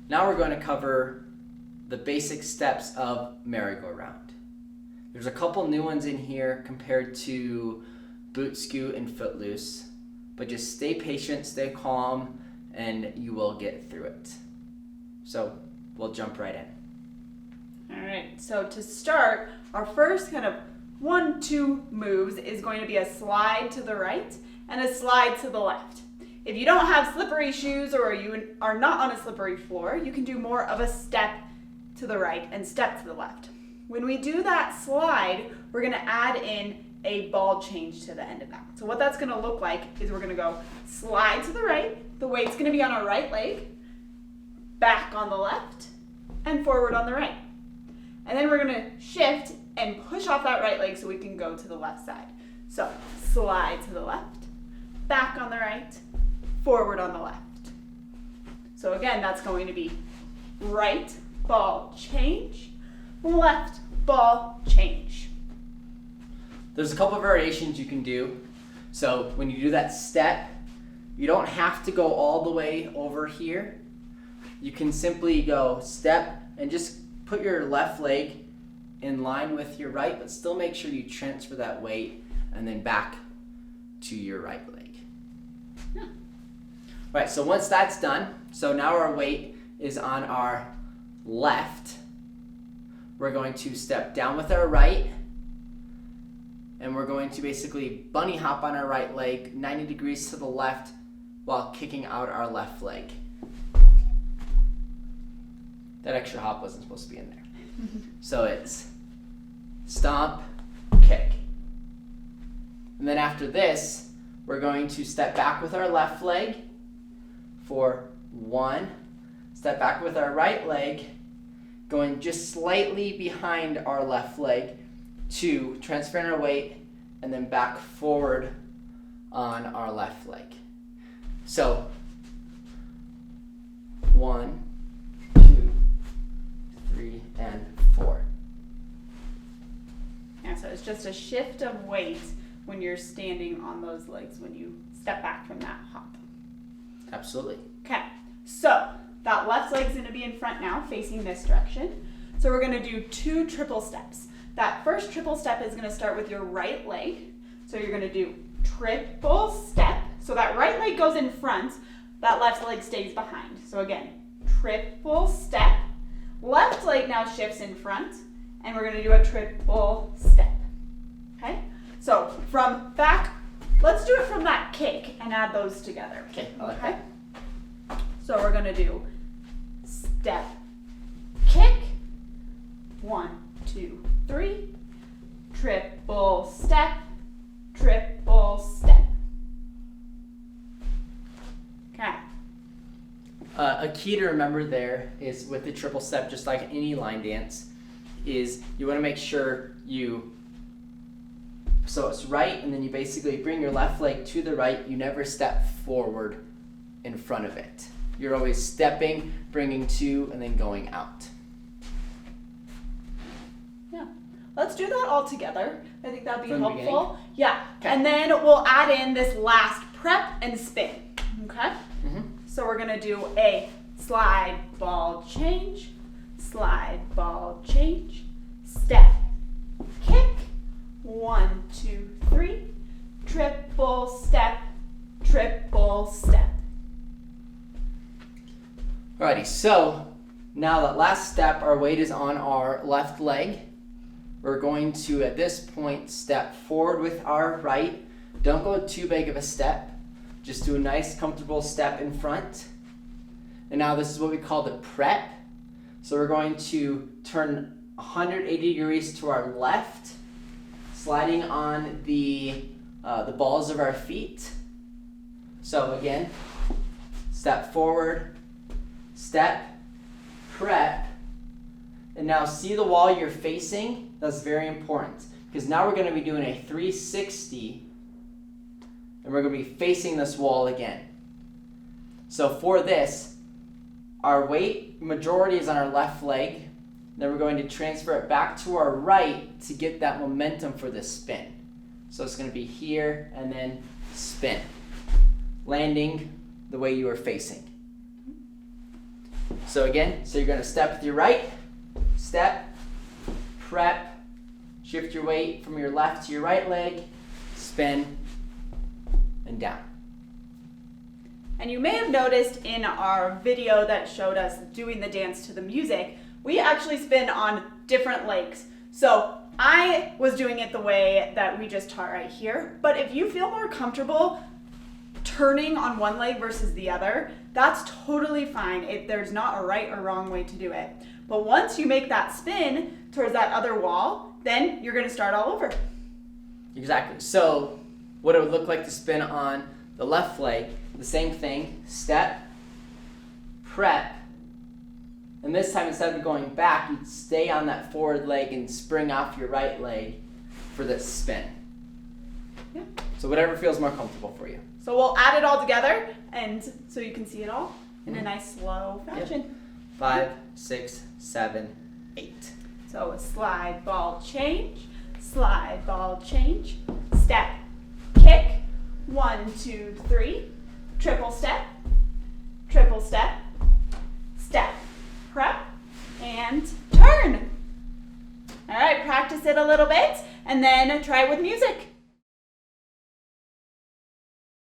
Now we're going to cover the basic steps of merry-go-round. There's a couple new ones in here compared to boot scoot and footloose, but just stay patient, stay calm, and you will get through it. So we'll jump right in. All right, so to start, our first kind of 1-2 moves is going to be a slide to the right and a slide to the left. If you don't have slippery shoes or you are not on a slippery floor, you can do more of a step to the right and step to the left. When we do that slide, we're going to add in a ball change to the end of that. So what that's going to look like is we're going to go slide to the right, the weight's going to be on our right leg, back on the left, and forward on the right. And then we're going to shift and push off that right leg so we can go to the left side. So slide to the left, back on the right, forward on the left. So again, that's going to be right ball change, left ball change. There's a couple variations you can do. So when you do that step, you don't have to go all the way over here. You can simply go step and just put your left leg in line with your right, but still make sure you transfer that weight and then back to your right leg. Yeah. Right, so once that's done, so now our weight is on our left. We're going to step down with our right, and we're going to basically bunny hop on our right leg 90 degrees to the left while kicking out our left leg. That extra hop wasn't supposed to be in there. So it's stomp, kick. And then after this, we're going to step back with our left leg for 1, step back with our right leg, going just slightly behind our left leg, 2, transferring our weight, and then back forward on our left leg. So 1, 2, 3, and 4. Yeah, so it's just a shift of weight when you're standing on those legs when you step back from that hop. Absolutely. Okay, so that left leg's going to be in front now, facing this direction. So we're going to do 2 triple steps. That first triple step is going to start with your right leg. So you're going to do triple step. So that right leg goes in front, that left leg stays behind. So again, triple step. Left leg now shifts in front, and we're going to do a triple step. Okay? So from back, let's do it from that kick and add those together. Okay, I like that. So we're going to do step, kick, 1, 2, 3, triple step, triple step. Okay. A key to remember there is with the triple step, just like any line dance, is you want to make sure so it's right, and then you basically bring your left leg to the right. You never step forward in front of it. You're always stepping, bringing to, and then going out. Yeah. Let's do that all together. I think that'd be From the helpful. Yeah. Okay. And then we'll add in this last prep and spin. Okay? Mm-hmm. So we're going to do a slide, ball, change, slide, ball, change, step, kick, 1, 2, 3, triple step, triple step. Alrighty, so now that last step, our weight is on our left leg. We're going to, at this point, step forward with our right. Don't go too big of a step. Just do a nice, comfortable step in front. And now this is what we call the prep. So we're going to turn 180 degrees to our left, sliding on the balls of our feet. So again, step forward, step, prep, and now see the wall you're facing? That's very important, because now we're going to be doing a 360, and we're going to be facing this wall again. So for this, our weight majority is on our left leg, then we're going to transfer it back to our right to get that momentum for this spin. So it's going to be here and then spin, landing the way you are facing. So again, so you're gonna step with your right, step, prep, shift your weight from your left to your right leg, spin, and down. And you may have noticed in our video that showed us doing the dance to the music, we actually spin on different legs. So I was doing it the way that we just taught right here, but if you feel more comfortable turning on one leg versus the other, that's totally fine. There's not a right or wrong way to do it. But once you make that spin towards that other wall, then you're gonna start all over. Exactly. So what it would look like to spin on the left leg, the same thing, step, prep, and this time instead of going back, you'd stay on that forward leg and spring off your right leg for this spin. Yeah. So whatever feels more comfortable for you. So we'll add it all together, and so you can see it all in a nice slow fashion. 5, 6, 7, 8. So a slide, ball, change, step, kick, 1, 2, 3, triple step, step, prep, and turn. All right, practice it a little bit, and then try it with music.